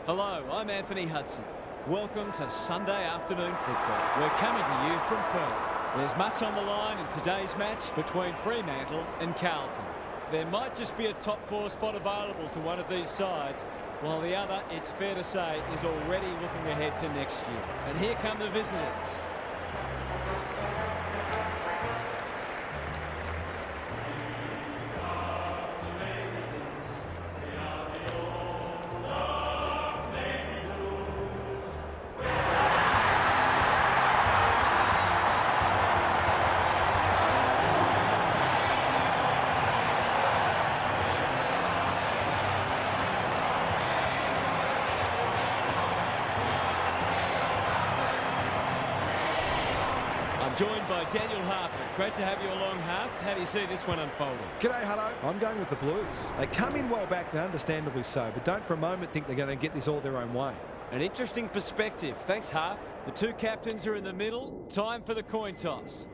Hello, I'm Anthony Hudson. Welcome to Sunday afternoon football. We're coming to you from Perth. There's much on the line in today's match between Fremantle and Carlton. There might just be a top four spot available to one of these sides, while the other, it's fair to say, is already looking ahead to next year. And here come the visitors. Joined by Daniel Harford. Great to have you along, Harf. How do you see this one unfolding? G'day, Hutto. I'm going with the Blues. They come in well back, they're understandably so, but don't for a moment think they're going to get this all their own way. An interesting perspective. Thanks, Harf. The two captains are in the middle. Time for the coin toss.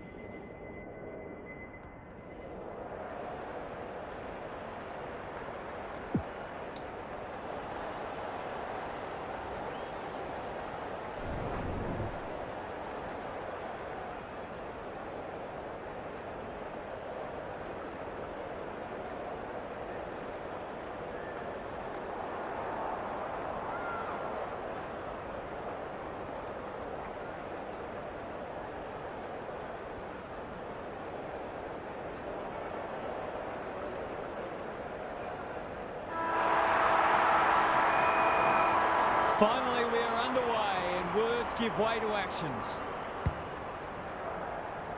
Finally, we are underway and words give way to actions.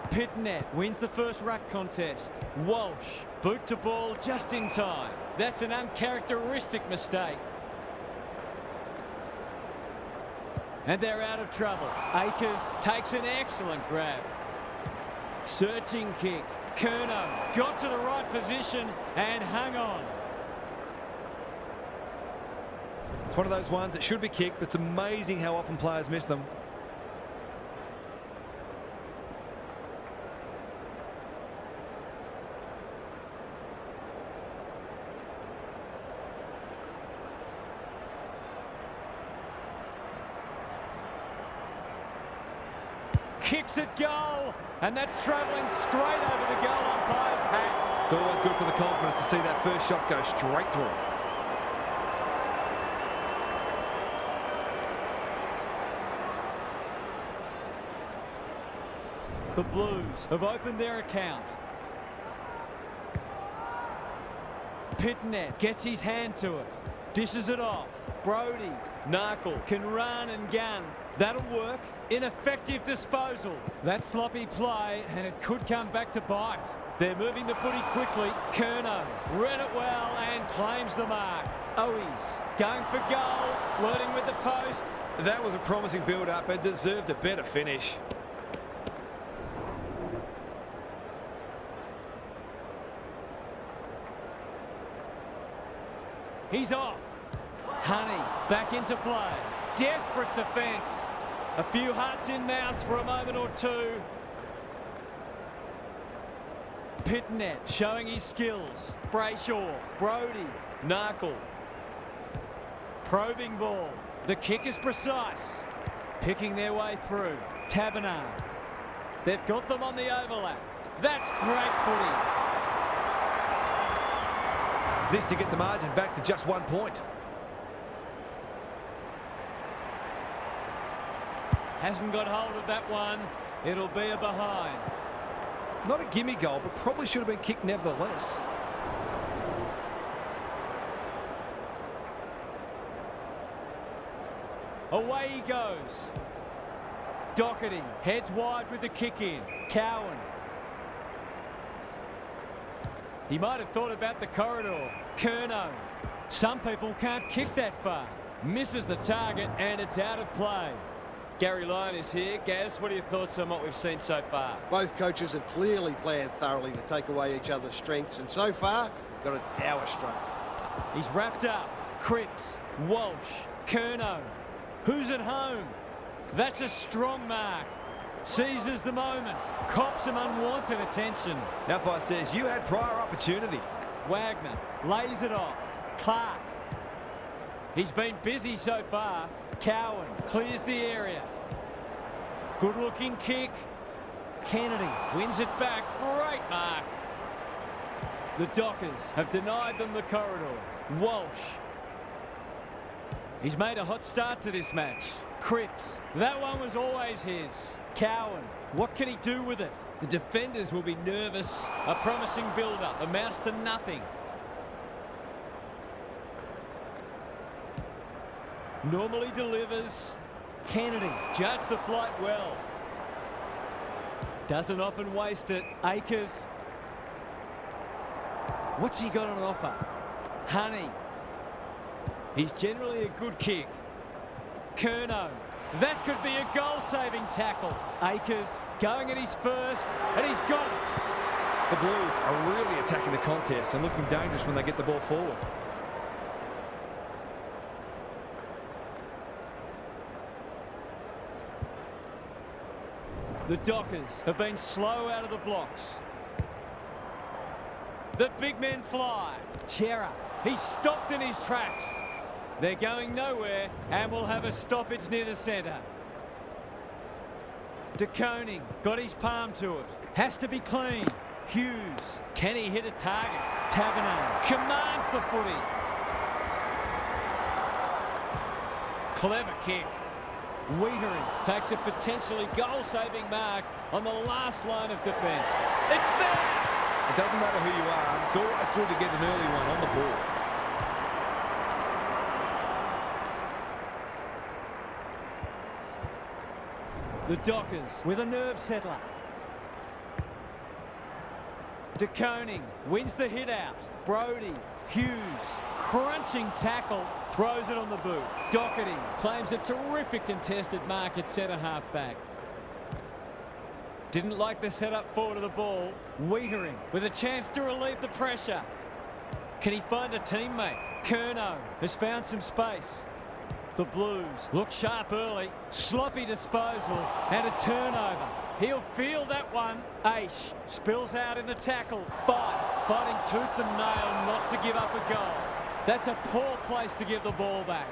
Pitnet wins the first ruck contest. Walsh, boot to ball just in time. That's an uncharacteristic mistake. And they're out of trouble. Akers takes an excellent grab. Searching kick. Kerno got to the right position and hung on. It's one of those ones that should be kicked, but it's amazing how often players miss them. Kicks at goal, and that's travelling straight over the goal umpire's hat. It's always good for the confidence to see that first shot go straight through. The Blues have opened their account. Pitnet gets his hand to it. Dishes it off. Brody. Narkle can run and gun. That'll work. Ineffective disposal. That sloppy play, and it could come back to bite. They're moving the footy quickly. Kerno read it well and claims the mark. Owies going for goal. Flirting with the post. That was a promising build-up and deserved a better finish. He's off. Honey back into play. Desperate defence. A few hearts in mouths for a moment or two. Pitnet showing his skills. Brayshaw, Brody, Narkle. Probing ball. The kick is precise. Picking their way through. Taberner. They've got them on the overlap. That's great footy. This to get the margin back to just 1 point. Hasn't got hold of that one. It'll be a behind. Not a gimme goal, but probably should have been kicked nevertheless. Away he goes. Doherty heads wide with the kick in. Cowan. He might have thought about the corridor. Kerno. Some people can't kick that far. Misses the target and it's out of play. Gary Lyon is here. Gaz, what are your thoughts on what we've seen so far? Both coaches have clearly planned thoroughly to take away each other's strengths, and so far, got a dour struggle. He's wrapped up. Cripps, Walsh, Kerno. Who's at home? That's a strong mark. Seizes the moment. Cops some unwanted attention. Umpire says you had prior opportunity. Wagner lays it off. Clark. He's been busy so far. Cowan clears the area. Good looking kick. Kennedy wins it back. Great mark. The Dockers have denied them the corridor. Walsh. He's made a hot start to this match. Cripps. That one was always his. Cowan. What can he do with it? The defenders will be nervous. A promising build-up amounts to nothing. Normally delivers. Kennedy judged the flight well. Doesn't often waste it. Akers. What's he got on offer? Honey. He's generally a good kick. Curnow. That could be a goal-saving tackle. Akers going at his first, and he's got it. The Blues are really attacking the contest and looking dangerous when they get the ball forward. The Dockers have been slow out of the blocks. The big men fly. Chera, he's stopped in his tracks. They're going nowhere and will have a stoppage near the centre. De Koning got his palm to it. Has to be clean. Hughes, can he hit a target? Taberner commands the footy. Clever kick. Wiedering takes a potentially goal-saving mark on the last line of defence. It's there! It doesn't matter who you are. It's always good to get an early one on the board. The Dockers with a nerve settler. De Koning wins the hit out. Brody, Hughes, crunching tackle, throws it on the boot. Doherty claims a terrific contested mark at centre-half back. Didn't like the setup forward of the ball. Wiedering with a chance to relieve the pressure. Can he find a teammate? Curnow has found some space. The Blues look sharp early. Sloppy disposal and a turnover. He'll feel that one. Aish spills out in the tackle. Fighting tooth and nail not to give up a goal. That's a poor place to give the ball back.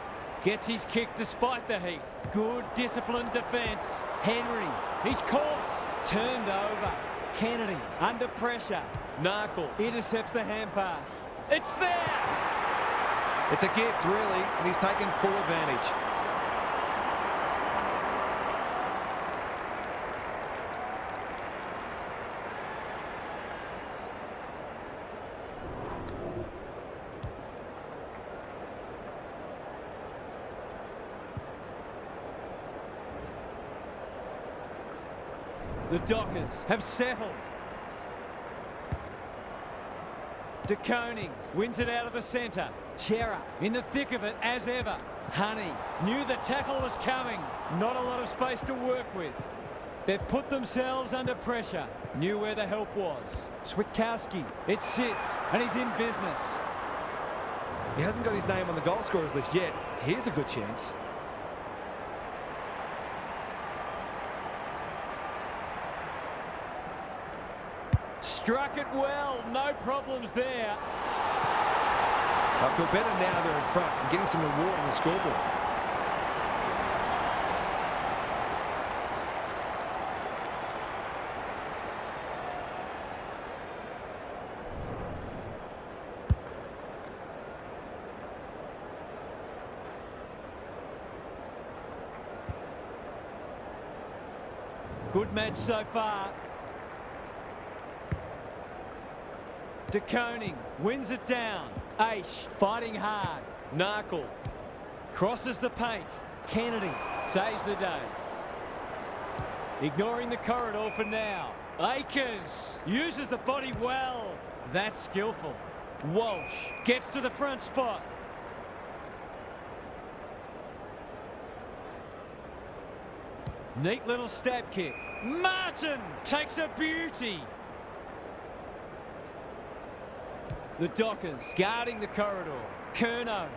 Gets his kick despite the heat. Good disciplined defence. Henry, he's caught. Turned over. Kennedy under pressure. Narkle intercepts the hand pass. It's there! It's a gift, really, and he's taken full advantage. The Dockers have settled. De Koning wins it out of the centre. Chera in the thick of it as ever. Honey knew the tackle was coming. Not a lot of space to work with. They've put themselves under pressure. Knew where the help was. Switkowski, it sits and he's in business. He hasn't got his name on the goal scorers list yet. Here's a good chance. Struck it well, no problems there. I feel better now they're in front and getting some reward on the scoreboard. Good match so far. De Koning wins it down. Aish fighting hard. Narkle crosses the paint. Kennedy saves the day. Ignoring the corridor for now. Akers uses the body well. That's skillful. Walsh gets to the front spot. Neat little stab kick. Martin takes a beauty. The Dockers guarding the corridor. Curnow.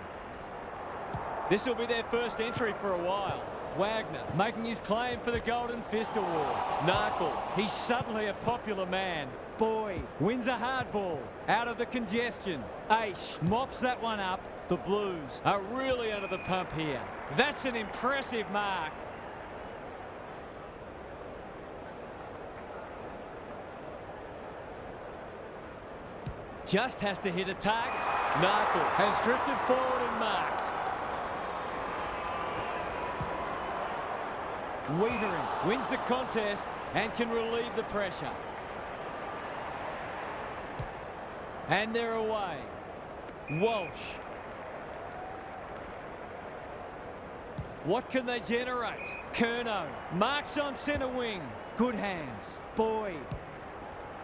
This will be their first entry for a while. Wagner making his claim for the Golden Fist Award. Narkle, he's suddenly a popular man. Boyd wins a hard ball out of the congestion. Aish mops that one up. The Blues are really under the pump here. That's an impressive mark. Just has to hit a target. Narkle has drifted forward and marked. Wiedering wins the contest and can relieve the pressure. And they're away. Walsh. What can they generate? Curnow marks on centre wing. Good hands. Boyd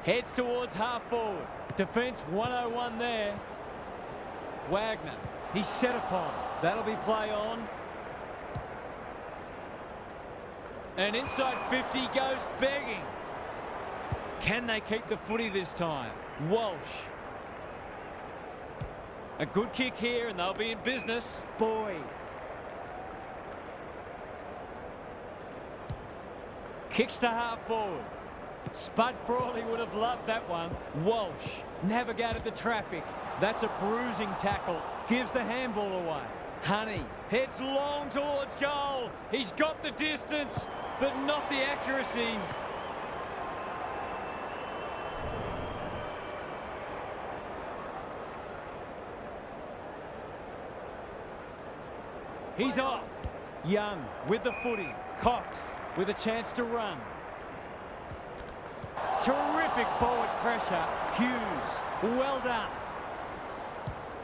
heads towards half forward. Defence 101 there. Wagner, he's set upon. That'll be play on. And inside 50 goes begging. Can they keep the footy this time? Walsh. A good kick here and they'll be in business. Boyd. Kicks to half forward. Spud Frawley would have loved that one. Walsh navigated the traffic. That's a bruising tackle. Gives the handball away. Honey heads long towards goal. He's got the distance, but not the accuracy. He's off. Young with the footy. Cox with a chance to run. Terrific forward pressure. Hughes, well done.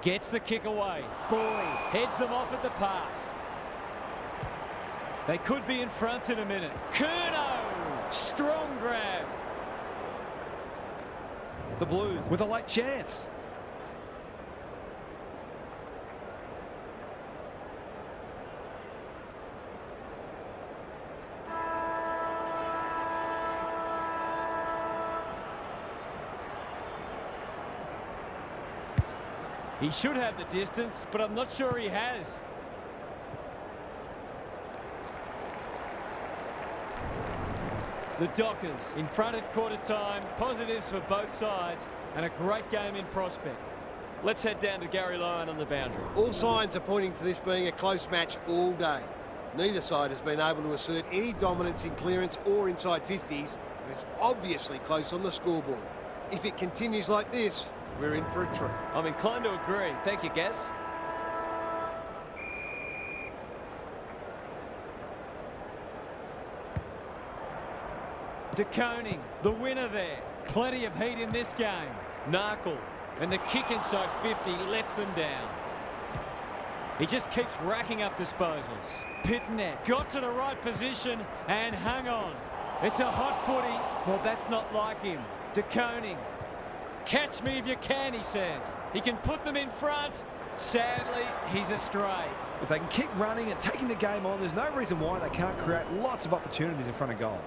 Gets the kick away. Boyd heads them off at the pass. They could be in front in a minute. Curnow, strong grab. The Blues with a late chance. He should have the distance, but I'm not sure he has. The Dockers in front at quarter time. Positives for both sides and a great game in prospect. Let's head down to Gary Lyon on the boundary. All signs are pointing to this being a close match all day. Neither side has been able to assert any dominance in clearance or inside 50s, and it's obviously close on the scoreboard. If it continues like this, we're in for a treat. I'm inclined to agree. Thank you, Gaz. De Koning, the winner there. Plenty of heat in this game. Narkle, and the kick inside 50 lets them down. He just keeps racking up disposals. Pitnet got to the right position and hung on. It's a hot footy. Well, that's not like him. De Koning. Catch me if you can, he says. He can put them in front. Sadly, he's astray. If they can keep running and taking the game on, there's no reason why they can't create lots of opportunities in front of goal.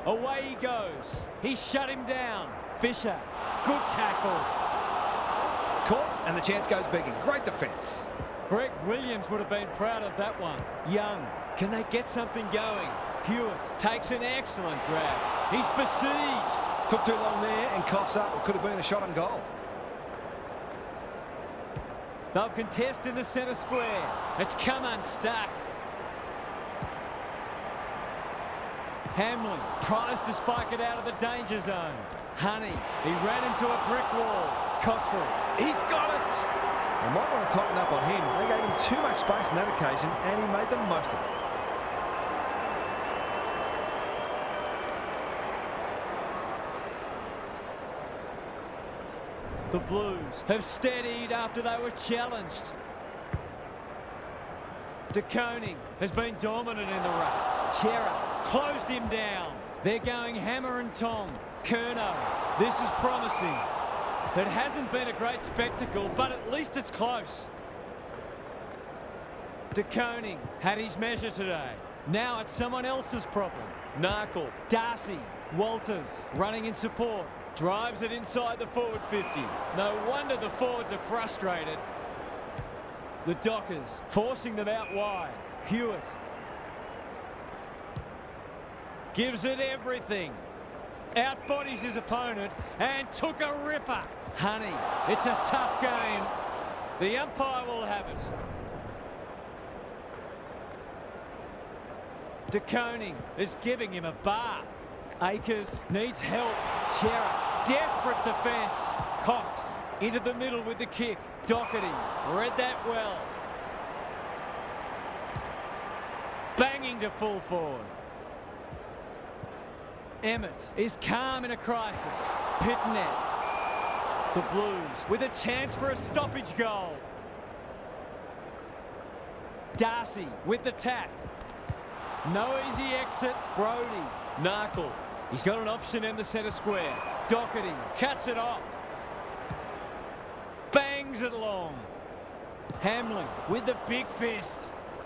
Away he goes. He shut him down. Fisher, good tackle. Caught, and the chance goes begging. Great defence. Greg Williams would have been proud of that one. Young, can they get something going? Hewitt takes an excellent grab. He's besieged. Took too long there and coughs up. It could have been a shot on goal. They'll contest in the centre square. It's come unstuck. Hamlin tries to spike it out of the danger zone. Honey, he ran into a brick wall. Cottrell, he's got it. They might want to tighten up on him. They gave him too much space on that occasion and he made the most of it. The Blues have steadied after they were challenged. De Koning has been dominant in the ruck. Chera closed him down. They're going hammer and tong. Curnow, this is promising. It hasn't been a great spectacle, but at least it's close. De Koning had his measure today. Now it's someone else's problem. Narkle, Darcy, Walters running in support. Drives it inside the forward 50. No wonder the forwards are frustrated. The Dockers forcing them out wide. Hewitt gives it everything. Outbodies his opponent and took a ripper. Honey, it's a tough game. The umpire will have it. De Koning is giving him a bath. Akers needs help. Chera, desperate defence. Cox into the middle with the kick. Doherty read that well. Banging to full forward. Emmett is calm in a crisis. Pitnet. The Blues with a chance for a stoppage goal. Darcy with the tap. No easy exit. Brody. Narkle. He's got an option in the centre square. Doherty cuts it off. Bangs it long. Hamlin with the big fist.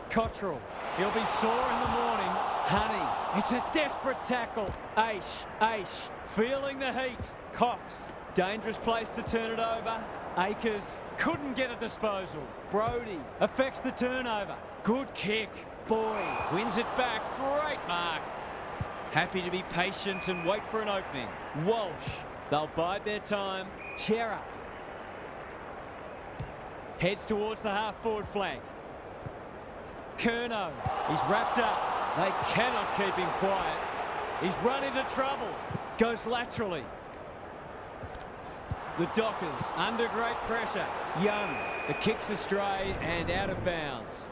Cottrell. He'll be sore in the morning. Honey. It's a desperate tackle. Aish. Feeling the heat. Cox. Dangerous place to turn it over. Akers couldn't get a disposal. Brody affects the turnover. Good kick. Boyd wins it back. Great mark. Happy to be patient and wait for an opening. Walsh. They'll bide their time. Chera heads towards the half-forward flank. Curnow. He's wrapped up. They cannot keep him quiet. He's run into trouble. Goes laterally. The Dockers under great pressure. Young. The kick's astray and out of bounds.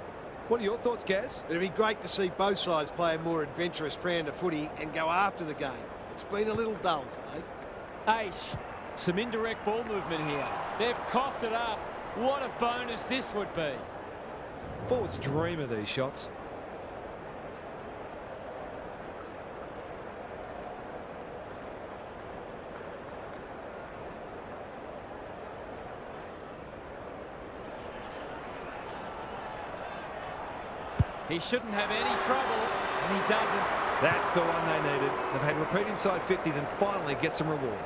What are your thoughts, Gaz? It'd be great to see both sides play a more adventurous brand of footy and go after the game. It's been a little dull today. Aish. Some indirect ball movement here. They've coughed it up. What a bonus this would be. Forwards dream of these shots. He shouldn't have any trouble, and he doesn't. That's the one they needed. They've had repeat inside 50s and finally get some reward.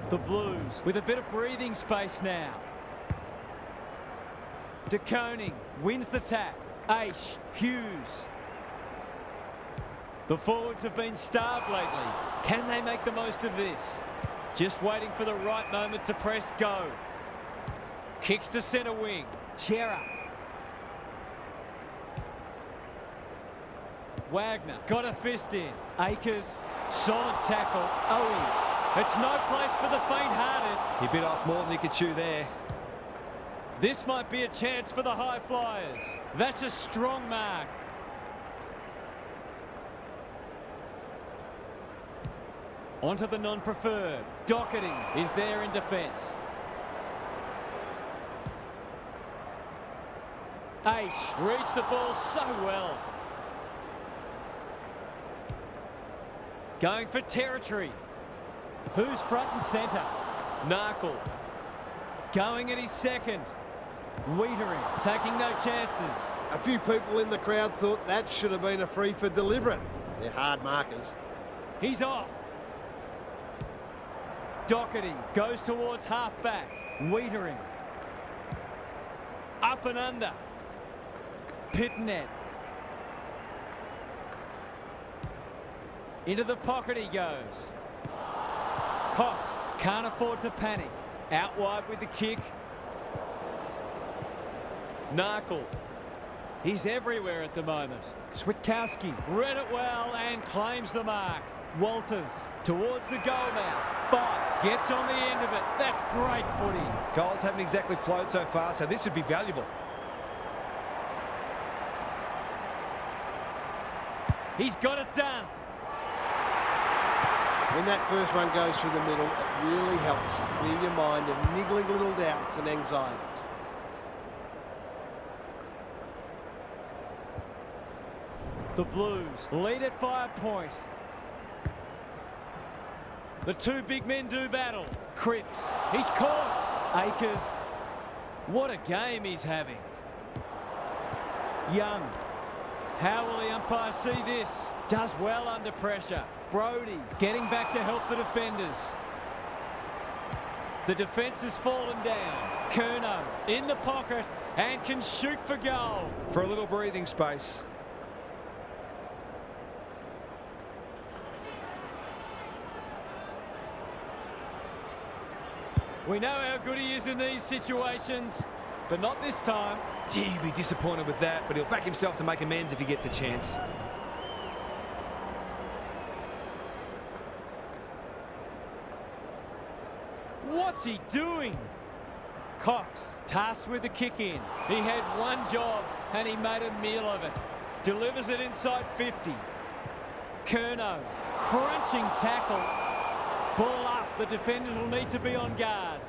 The Blues with a bit of breathing space now. De Koning wins the tap. Aish, Hughes. The forwards have been starved lately. Can they make the most of this? Just waiting for the right moment to press go. Kicks to centre wing. Chera. Wagner got a fist in. Akers, solid tackle. Owies. It's no place for the faint-hearted. He bit off more than he could chew there. This might be a chance for the high flyers. That's a strong mark. Onto the non-preferred. Doherty is there in defence. Aish reads the ball so well. Going for territory. Who's front and centre? Narkle. Going at his second. Wiedering, taking no chances. A few people in the crowd thought that should have been a free for deliberate. They're hard markers. He's off. Doherty goes towards half-back. Wiedering. Up and under. Pitnet. Into the pocket he goes. Cox can't afford to panic. Out wide with the kick. Narkle. He's everywhere at the moment. Switkowski read it well and claims the mark. Walters towards the goal mouth. But gets on the end of it. That's great footy. Goals haven't exactly flowed so far, so this would be valuable. He's got it done. When that first one goes through the middle, it really helps to clear your mind of niggling little doubts and anxieties. The Blues lead it by a point. The two big men do battle. Cripps, he's caught. Akers, what a game he's having. Young. How will the umpire see this? Does well under pressure. Brodie getting back to help the defenders. The defence has fallen down. Curnow in the pocket and can shoot for goal. For a little breathing space. We know how good he is in these situations, but not this time. Gee, he'd be disappointed with that, but he'll back himself to make amends if he gets a chance. What's he doing? Cox tasked with the kick in. He had one job and he made a meal of it. Delivers it inside 50. Curnow, crunching tackle. Ball up. The defenders will need to be on guard.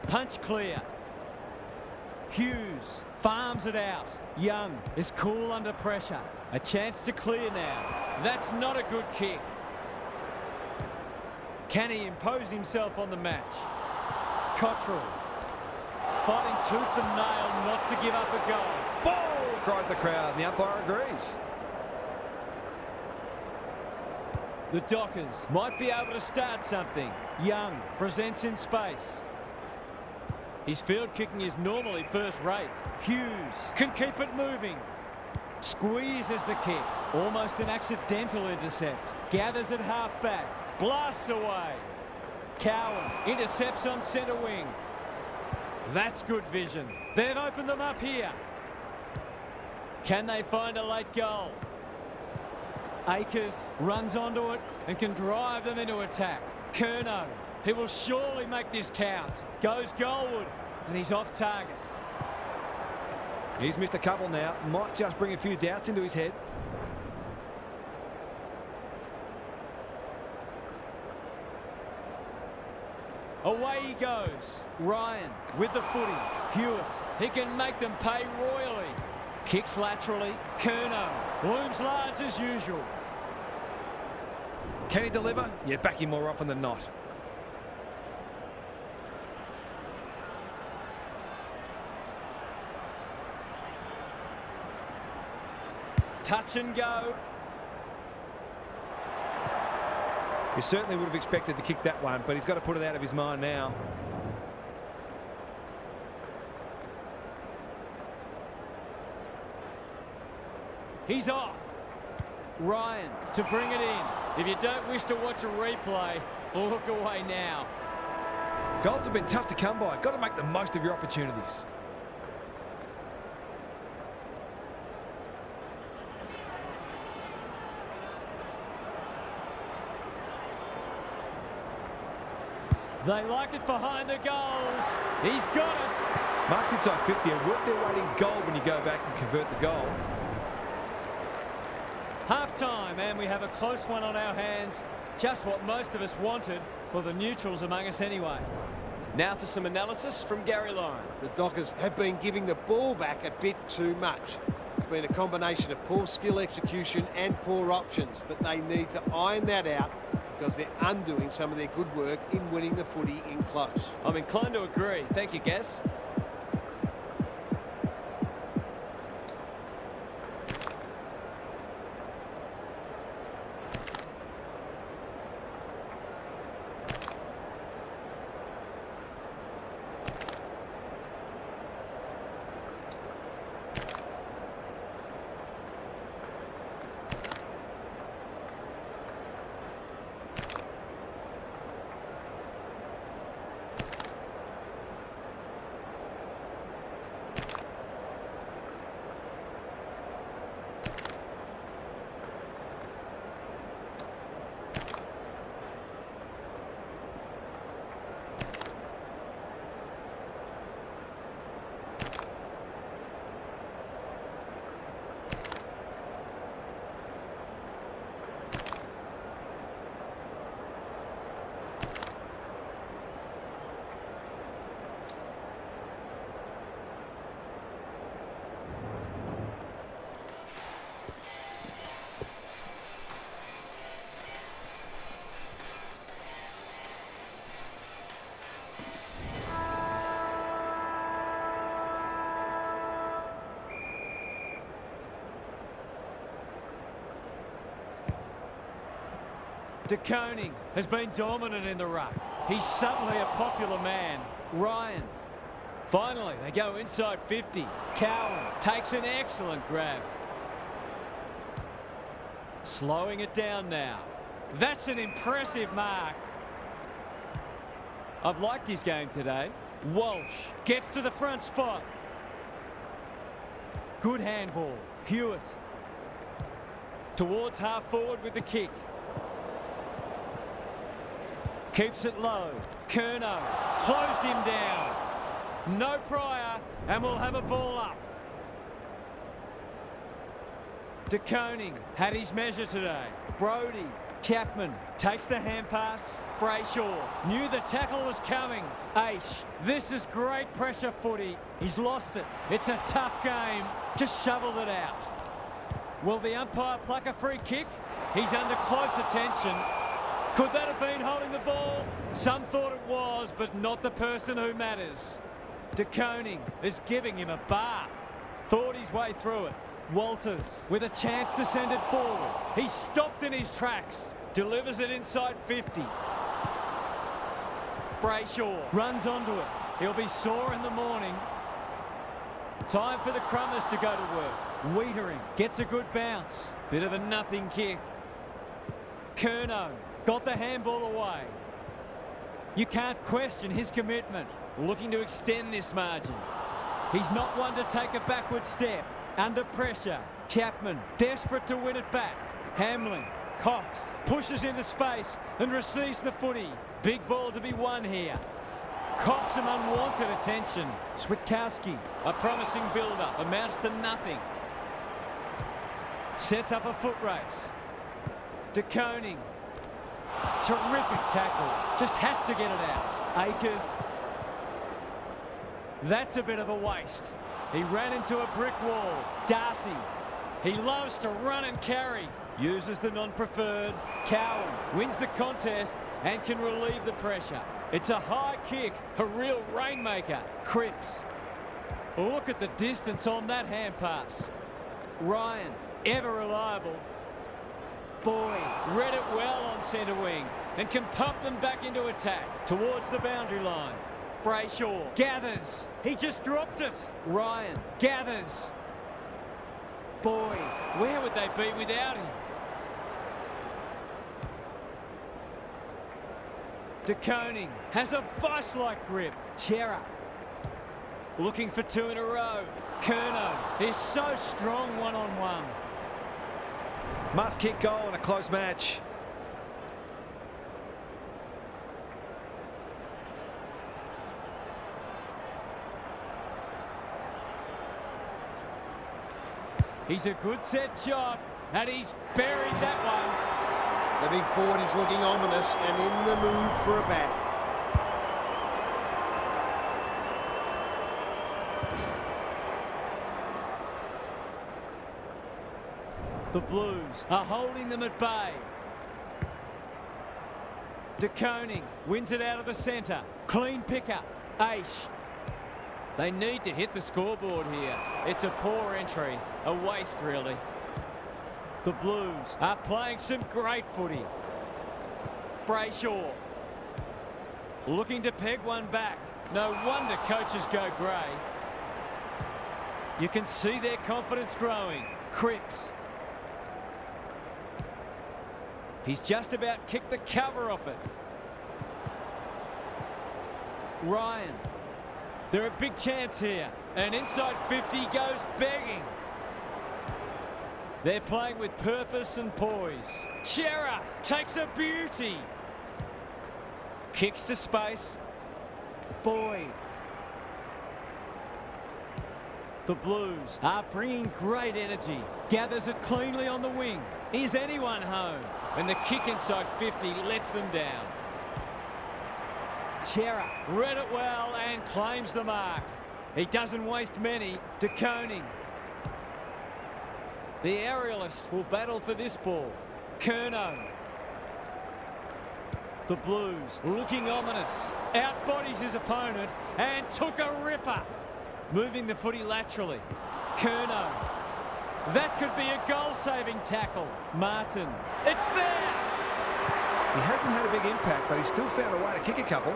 Punch clear. Hughes farms it out. Young is cool under pressure. A chance to clear now. That's not a good kick. Can he impose himself on the match? Cottrell fighting tooth and nail not to give up a goal. Ball! Cries the crowd, and the umpire agrees. The Dockers might be able to start something. Young presents in space. His field kicking is normally first rate. Hughes can keep it moving. Squeezes the kick. Almost an accidental intercept. Gathers at half back. Blasts away. Cowan intercepts on centre wing. That's good vision. They've opened them up here. Can they find a late goal? Akers runs onto it and can drive them into attack. Curnow, he will surely make this count. Goes goalward and he's off target. He's missed a couple now. Might just bring a few doubts into his head. Away he goes. Ryan with the footy. Hewitt, he can make them pay royally. Kicks laterally. Curnow looms large as usual. Can he deliver? Yeah, back him more often than not. Touch and go. He certainly would have expected to kick that one, but he's got to put it out of his mind now. He's off. Ryan to bring it in. If you don't wish to watch a replay, look away now. Goals have been tough to come by. Got to make the most of your opportunities. They like it behind the goals. He's got it. Marks inside 50 and work their way in goal when you go back and convert the goal. Half-time, and we have a close one on our hands. Just what most of us wanted, well, the neutrals among us anyway. Now for some analysis from Gary Lyon. The Dockers have been giving the ball back a bit too much. It's been a combination of poor skill execution and poor options, but they need to iron that out because they're undoing some of their good work in winning the footy in close. I'm inclined to agree. Thank you, Gaz. De Koning has been dominant in the ruck. He's suddenly a popular man. Ryan. Finally, they go inside 50. Cowan takes an excellent grab. Slowing it down now. That's an impressive mark. I've liked his game today. Walsh gets to the front spot. Good handball. Hewitt. Towards half forward with the kick. Keeps it low. Curnow closed him down. No prior, and we'll have a ball up. De Koning had his measure today. Brodie. Chapman takes the hand pass. Brayshaw knew the tackle was coming. Aish, this is great pressure footy. He's lost it. It's a tough game. Just shoveled it out. Will the umpire pluck a free kick? He's under close attention. Could that have been holding the ball? Some thought it was, but not the person who matters. De Koning is giving him a bath. Thought his way through it. Walters with a chance to send it forward. He's stopped in his tracks. Delivers it inside 50. Brayshaw runs onto it. He'll be sore in the morning. Time for the Crummers to go to work. Wiedering gets a good bounce. Bit of a nothing kick. Curnow got the handball away. You can't question his commitment. Looking to extend this margin. He's not one to take a backward step. Under pressure. Chapman desperate to win it back. Hamlin. Cox pushes into space and receives the footy. Big ball to be won here. Cops some unwanted attention. Switkowski, a promising build-up, amounts to nothing. Sets up a foot race. De Koning. Terrific tackle. Just had to get it out. Akers. That's a bit of a waste. He ran into a brick wall. Darcy. He loves to run and carry. Uses the non-preferred. Cowan wins the contest and can relieve the pressure. It's a high kick, a real rainmaker. Cripps. Look at the distance on that hand pass. Ryan, ever reliable. Boyd read it well on centre wing and can pump them back into attack towards the boundary line. Brayshaw gathers. He just dropped it. Ryan gathers. Boyd, where would they be without him? De Koning has a vice-like grip. Chera looking for two in a row. Curnow is so strong one-on-one. Must kick goal in a close match. He's a good set shot, and he's buried that one. The big forward is looking ominous and in the mood for a bag. The Blues are holding them at bay. De Koning wins it out of the centre. Clean pickup. Aish. They need to hit the scoreboard here. It's a poor entry. A waste, really. The Blues are playing some great footy. Brayshaw looking to peg one back. No wonder coaches go grey. You can see their confidence growing. Cripps. He's just about kicked the cover off it. Ryan. They're a big chance here. And inside 50 goes begging. They're playing with purpose and poise. Chera takes a beauty. Kicks to space. Boyd. The Blues are bringing great energy. Gathers it cleanly on the wing. Is anyone home? And the kick inside 50 lets them down. Chera read it well and claims the mark. He doesn't waste many. De Koning. The aerialist will battle for this ball. Curnow. The Blues looking ominous. Outbodies his opponent and took a ripper. Moving the footy laterally. Curnow. That could be a goal-saving tackle. Martin. It's there! He hasn't had a big impact, but he's still found a way to kick a couple.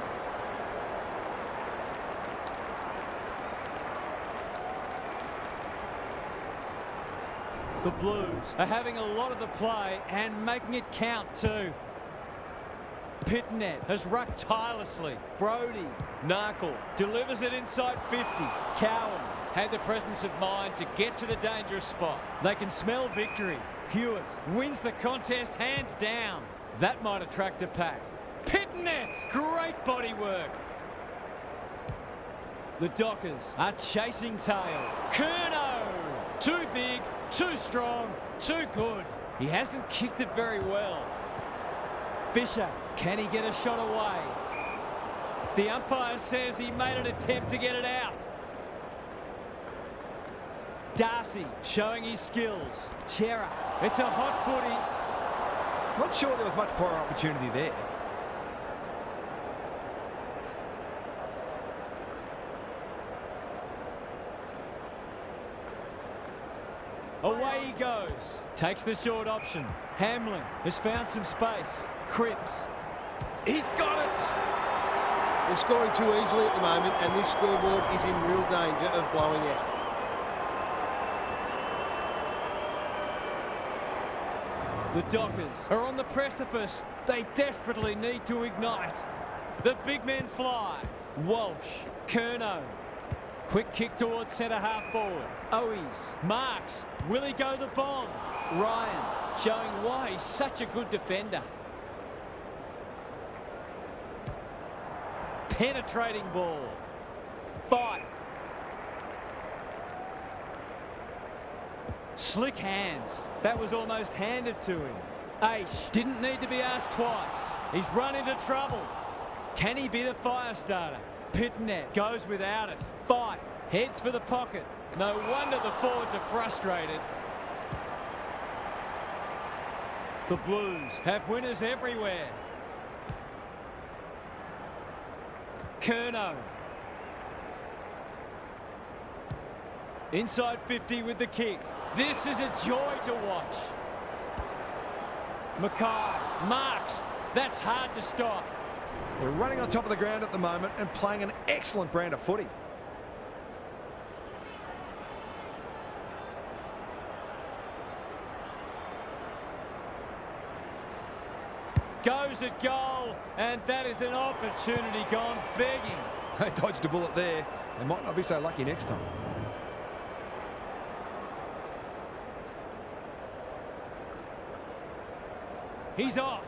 The Blues are having a lot of the play and making it count too. Pitnet has rucked tirelessly. Brody, Narkle, delivers it inside 50. Cowan had the presence of mind to get to the dangerous spot. They can smell victory. Hewitt wins the contest hands down. That might attract a pack. Pitnet, great body work. The Dockers are chasing tail. Curnow, too big, too strong, too good. He hasn't kicked it very well. Fisher, can he get a shot away? The umpire says he made an attempt to get it out. Darcy showing his skills. Chera, it's a hot footy. Not sure there was much prior opportunity there. Away he goes. Takes the short option. Hamlin has found some space. Cripps. He's got it. They're scoring too easily at the moment, and this scoreboard is in real danger of blowing out. The Dockers are on the precipice. They desperately need to ignite. The big men fly. Walsh. Curnow. Quick kick towards centre half forward. Owies. Marks. Will he go the bomb? Ryan showing why he's such a good defender. Penetrating ball. Fight. Slick hands. That was almost handed to him. Aish didn't need to be asked twice. He's run into trouble. Can he be the fire starter? Pitnet goes without it. Fight. Heads for the pocket. No wonder the forwards are frustrated. The Blues have winners everywhere. Curnow. Inside 50 with the kick. This is a joy to watch. Mackay. Marks. That's hard to stop. They're running on top of the ground at the moment and playing an excellent brand of footy. Goes at goal, and that is an opportunity gone begging. They dodged a bullet there. They might not be so lucky next time. He's off.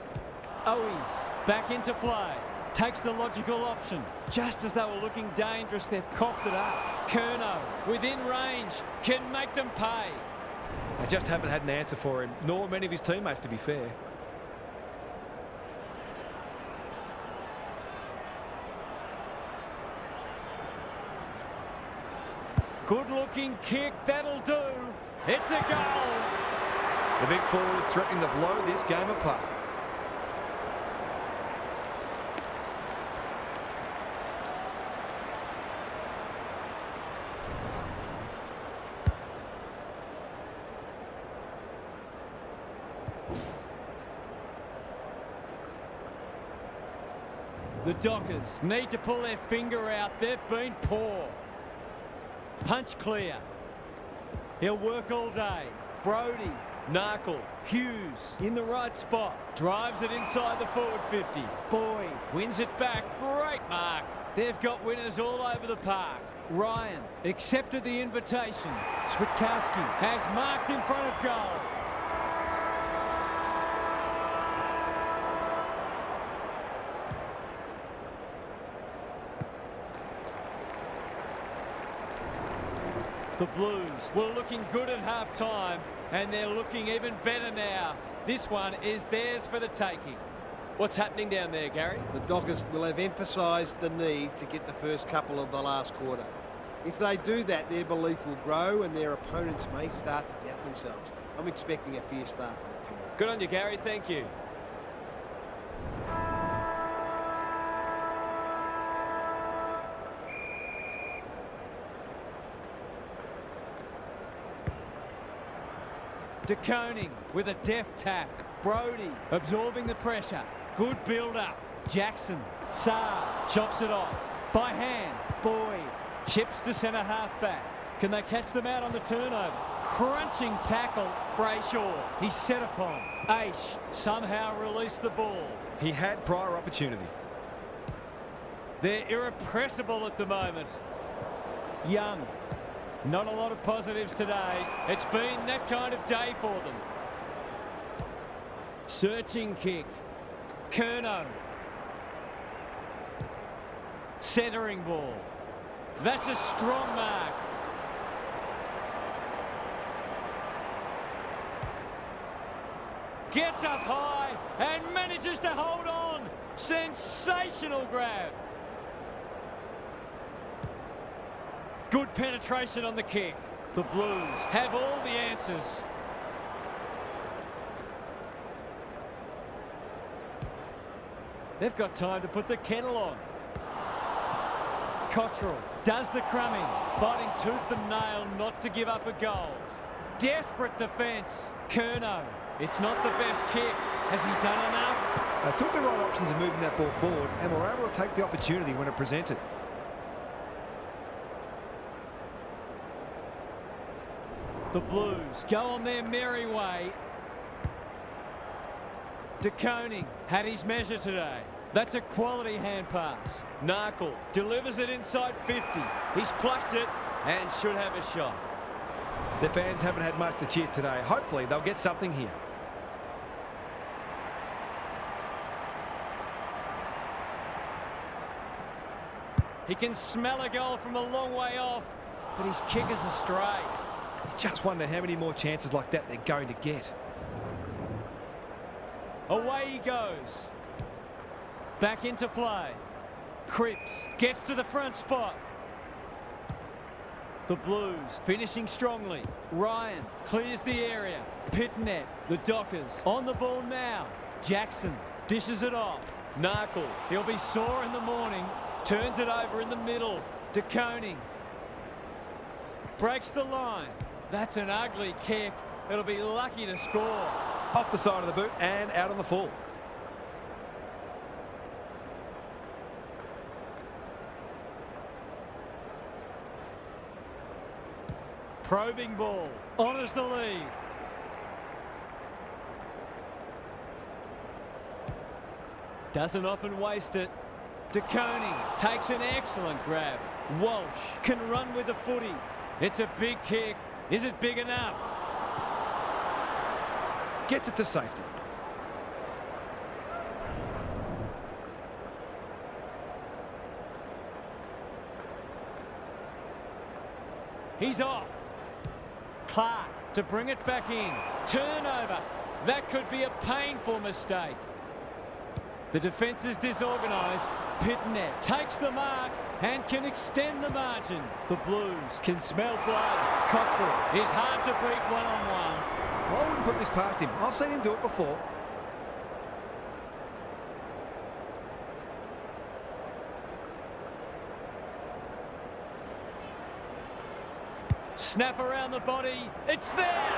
Owies back into play. Takes the logical option. Just as they were looking dangerous, they've coughed it up. Curnow, within range, can make them pay. They just haven't had an answer for him, nor many of his teammates, to be fair. Good-looking kick, that'll do. It's a goal. The big forward is threatening to blow this game apart. The Dockers need to pull their finger out. They've been poor. Punch clear. He'll work all day. Brody, Narkle, Hughes in the right spot. Drives it inside the forward 50. Boyd wins it back. Great mark. They've got winners all over the park. Ryan accepted the invitation. Switkowski has marked in front of goal. The Blues were looking good at half-time, and they're looking even better now. This one is theirs for the taking. What's happening down there, Gary? The Dockers will have emphasised the need to get the first couple of the last quarter. If they do that, their belief will grow and their opponents may start to doubt themselves. I'm expecting a fierce start to the team. Good on you, Gary. Thank you. De Koning with a deft tap. Brody absorbing the pressure. Good build-up. Jackson. Saar chops it off. By hand. Boyd. Chips to centre half-back. Can they catch them out on the turnover? Crunching tackle. Brayshaw. He's set upon. Aish somehow released the ball. He had prior opportunity. They're irrepressible at the moment. Young. Not a lot of positives today. It's been that kind of day for them. Searching kick. Curnow. Centering ball. That's a strong mark. Gets up high and manages to hold on. Sensational grab. Good penetration on the kick. The Blues have all the answers. They've got time to put the kettle on. Cottrell does the crumbing, fighting tooth and nail not to give up a goal. Desperate defence. Curnow. It's not the best kick. Has he done enough? They took the right options in moving that ball forward and were able to take the opportunity when it presented. The Blues go on their merry way. DeConing had his measure today. That's a quality hand pass. Narkle delivers it inside 50. He's plucked it and should have a shot. The fans haven't had much to cheer today. Hopefully they'll get something here. He can smell a goal from a long way off, but his kick is astray. You just wonder how many more chances like that they're going to get. Away he goes. Back into play. Cripps gets to the front spot. The Blues finishing strongly. Ryan clears the area. Pitnet, the Dockers, on the ball now. Jackson dishes it off. Narkle, he'll be sore in the morning. Turns it over in the middle. DeConing breaks the line. That's an ugly kick. It'll be lucky to score. Off the side of the boot and out on the full. Probing ball. Honours the lead. Doesn't often waste it. DeConing takes an excellent grab. Walsh can run with the footy. It's a big kick. Is it big enough? Gets it to safety. He's off. Clark to bring it back in. Turnover. That could be a painful mistake. The defence is disorganised. Pitnet takes the mark and can extend the margin. The Blues can smell blood. Cottrell is hard to beat one-on-one. Well, I wouldn't put this past him. I've seen him do it before. Snap around the body. It's there!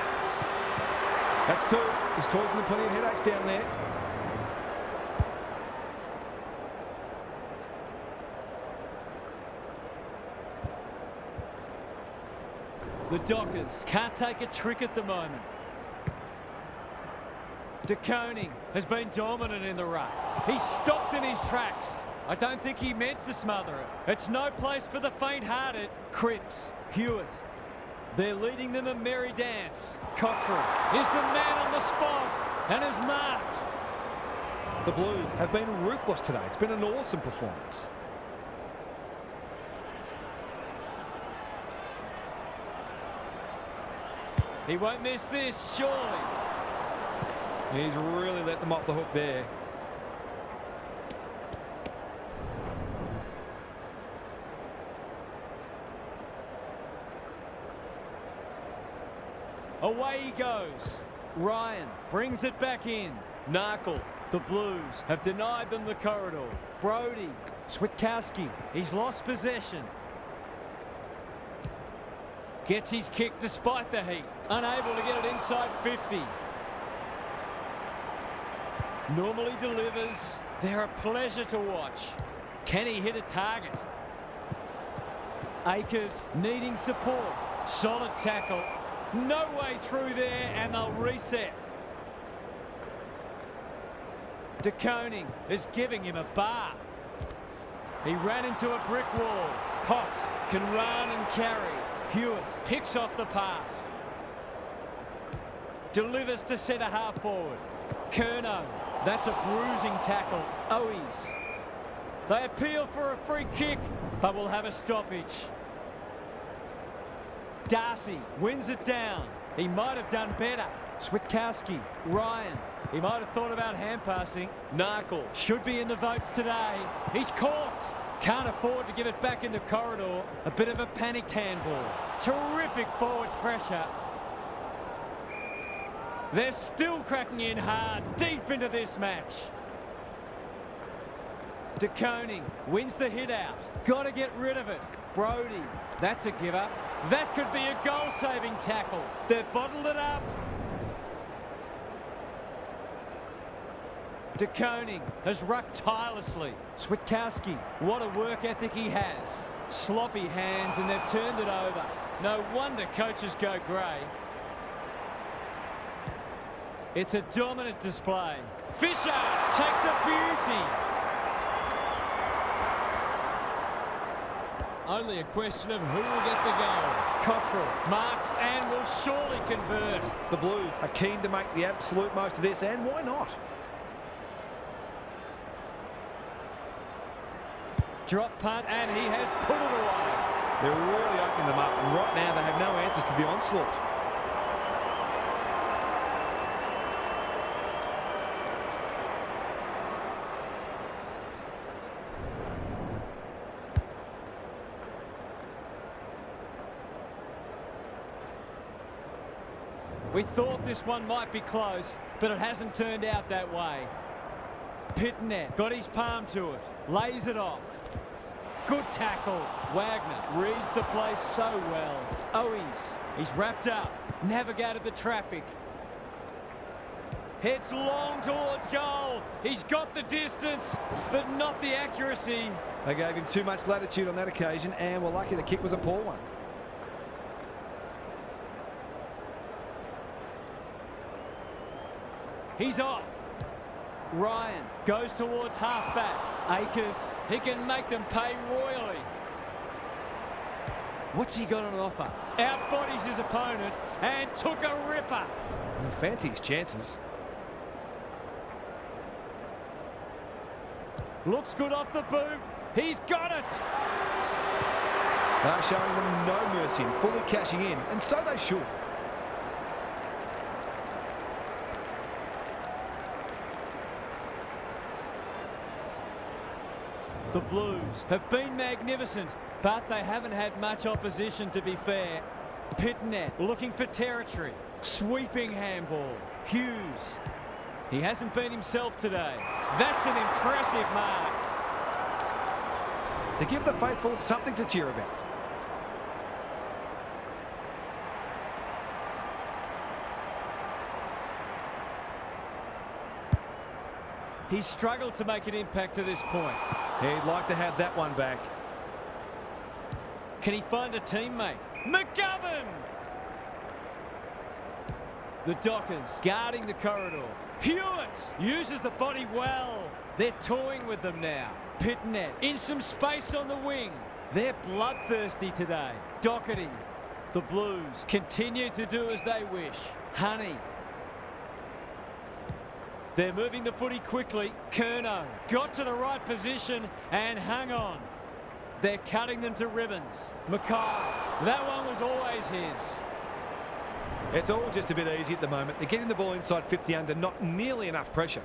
That's two. He's causing them plenty of headaches down there. The Dockers can't take a trick at the moment. DeConing has been dominant in the ruck. He's stopped in his tracks. I don't think he meant to smother it. It's no place for the faint-hearted. Cripps, Hewitt. They're leading them a merry dance. Cottrell is the man on the spot and is marked. The Blues have been ruthless today. It's been an awesome performance. He won't miss this, surely. He's really let them off the hook there. Away he goes. Ryan brings it back in. Narkle. The Blues have denied them the corridor. Brody. Switkowski. He's lost possession. Gets his kick despite the heat. Unable to get it inside 50. Normally delivers. They're a pleasure to watch. Can he hit a target? Akers needing support. Solid tackle. No way through there, and they'll reset. De Koning is giving him a bath. He ran into a brick wall. Cox can run and carry. Hewitt picks off the pass. Delivers to centre half forward. Curnow. That's a bruising tackle. Owies. They appeal for a free kick, but will have a stoppage. Darcy wins it down. He might have done better. Switkowski. Ryan. He might have thought about hand passing. Narkle should be in the votes today. He's caught. Can't afford to give it back in the corridor. A bit of a panicked handball. Terrific forward pressure. They're still cracking in hard, deep into this match. De Koning wins the hit out. Got to get rid of it. Brody, that's a give up. That could be a goal-saving tackle. They've bottled it up. De Koning has rucked tirelessly. Switkowski, what a work ethic he has. Sloppy hands, and they've turned it over. No wonder coaches go grey. It's a dominant display. Fisher takes a beauty. Only a question of who will get the goal. Cottrell marks and will surely convert. The Blues are keen to make the absolute most of this, and why not? Drop punt, and he has put it away. They're really opening them up, and right now they have no answers to the onslaught. We thought this one might be close, but it hasn't turned out that way. Pitnet got his palm to it, lays it off. Good tackle. Wagner reads the place so well. Owies, he's wrapped up, navigated the traffic. Heads long towards goal. He's got the distance, but not the accuracy. They gave him too much latitude on that occasion, and were lucky the kick was a poor one. He's off. Ryan goes towards half-back. Akers, he can make them pay royally. What's he got on offer? Outbodies his opponent and took a ripper. Fancy his chances. Looks good off the boot. He's got it. They're showing them no mercy and fully cashing in, and so they should. The Blues have been magnificent, but they haven't had much opposition, to be fair. Pitnet looking for territory. Sweeping handball. Hughes. He hasn't been himself today. That's an impressive mark. To give the faithful something to cheer about. He's struggled to make an impact to this point. He'd like to have that one back. Can he find a teammate? McGovern! The Dockers guarding the corridor. Hewitt uses the body well. They're toying with them now. Pitnet in some space on the wing. They're bloodthirsty today. Doherty. The Blues continue to do as they wish. Honey. They're moving the footy quickly. Curnow got to the right position and hung on. They're cutting them to ribbons. Mackay, that one was always his. It's all just a bit easy at the moment. They're getting the ball inside 50 under not nearly enough pressure.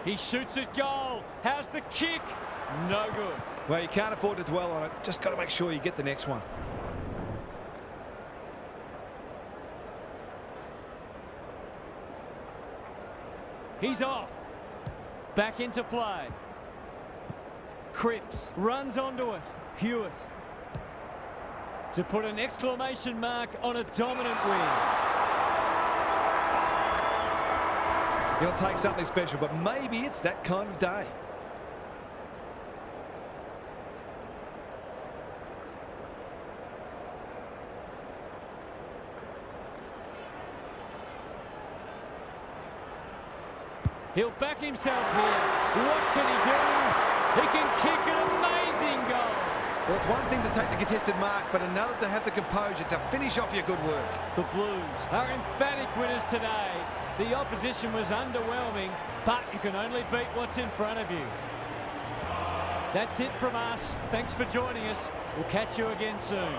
He shoots at goal. How's the kick? No good. Well, you can't afford to dwell on it. Just got to make sure you get the next one. He's off. Back into play. Cripps runs onto it. Hewitt. to put an exclamation mark on a dominant win. He'll take something special, but maybe it's that kind of day. He'll back himself here. What can he do? He can kick an amazing goal. Well, it's one thing to take the contested mark, but another to have the composure to finish off your good work. The Blues are emphatic winners today. The opposition was underwhelming, but you can only beat what's in front of you. That's it from us. Thanks for joining us. We'll catch you again soon.